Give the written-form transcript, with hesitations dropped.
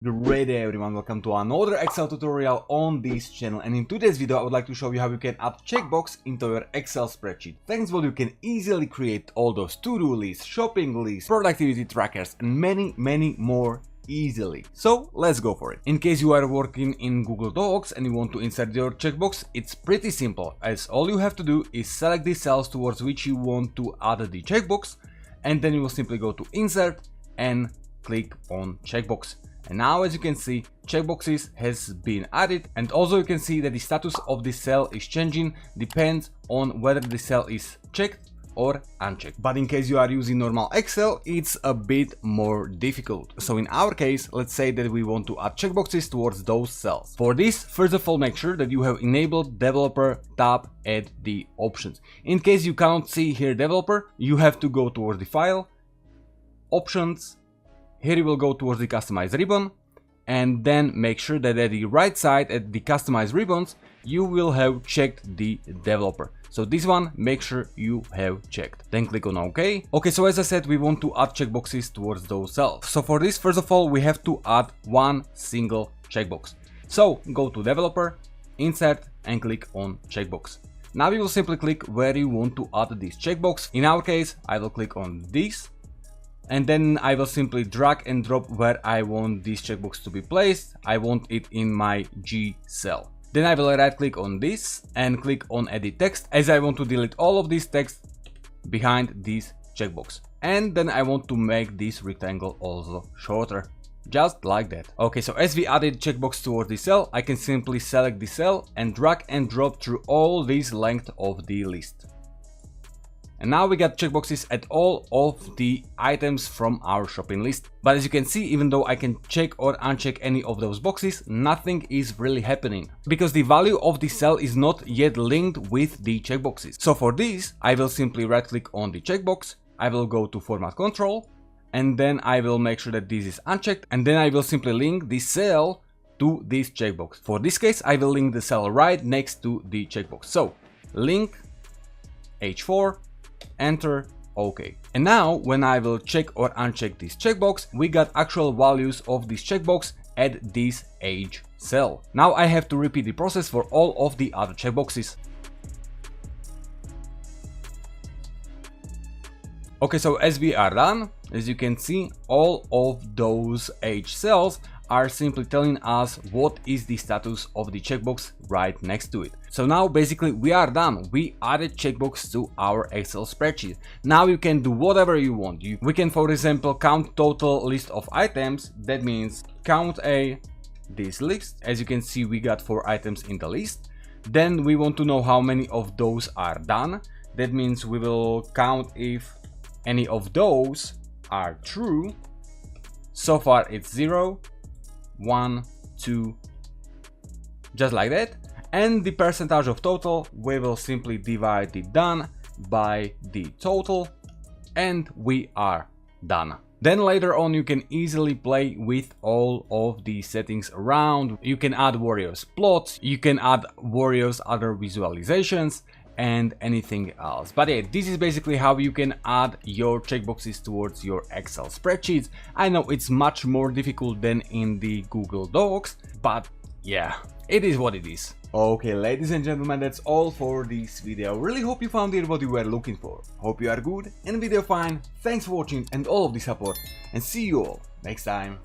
Great day everyone, welcome to another Excel tutorial on this channel, and in today's video I would like to show you how you can add checkbox into your Excel spreadsheet. Thanks to what you can easily create all those to-do lists, shopping lists, productivity trackers and many more easily. So let's go for it. In case you are working in Google Docs and you want to insert your checkbox, it's pretty simple, as all you have to do is select the cells towards which you want to add the checkbox, and then you will simply go to insert and click on checkbox. And now, as you can see, checkboxes has been added, and also you can see that the status of the cell is changing, depends on whether the cell is checked or unchecked. But in case you are using normal Excel, it's a bit more difficult. So in our case, let's say that we want to add checkboxes towards those cells. For this, first of all, make sure that you have enabled developer tab at the options. In case you can't see here developer, you have to go towards the file, options. Here you will go towards the customize ribbon, and then make sure that at the right side at the customize ribbons you will have checked the developer. So this one, make sure you have checked. Then click on OK. Okay, so as I said, we want to add checkboxes towards those cells. So for this, first of all, we have to add one single checkbox. So go to developer, insert and click on checkbox. Now you will simply click where you want to add this checkbox. In our case, I will click on this. And then I will simply drag and drop where I want this checkbox to be placed. I want it in my G cell. Then I will right click on this and click on edit text, as I want to delete all of this text behind this checkbox. And then I want to make this rectangle also shorter, just like that. Okay, so as we added checkbox towards the cell, I can simply select the cell and drag and drop through all this length of the list. And now we got checkboxes at all of the items from our shopping list. But as you can see, even though I can check or uncheck any of those boxes, nothing is really happening, because the value of the cell is not yet linked with the checkboxes. So for this, I will simply right click on the checkbox, I will go to format control, and then I will make sure that this is unchecked, and then I will simply link the cell to this checkbox. For this case, I will link the cell right next to the checkbox. So link H4, enter, OK. And now when I will check or uncheck this checkbox, we got actual values of this checkbox at this age cell. Now I have to repeat the process for all of the other checkboxes. Okay, so as we are done, as you can see, all of those age cells are simply telling us what is the status of the checkbox right next to it. So now basically we are done. We added checkbox to our Excel spreadsheet. Now you can do whatever you want. We can, for example, count total list of items. That means count this list. As you can see, we got 4 items in the list. Then we want to know how many of those are done. That means we will count if any of those are true. So far it's 0, 1, 2, just like that. And the percentage of total, we will simply divide the done by the total, and we are done. Then later on you can easily play with all of the settings around. You can add various plots, you can add various other visualizations and anything else. But yeah, this is basically how you can add your checkboxes towards your Excel spreadsheets. I know it's much more difficult than in the Google Docs, but yeah, it is what it is. Okay, ladies and gentlemen, that's all for this video. Really hope you found it what you were looking for. Hope you are good and video fine. Thanks for watching and all of the support, and see you all next time.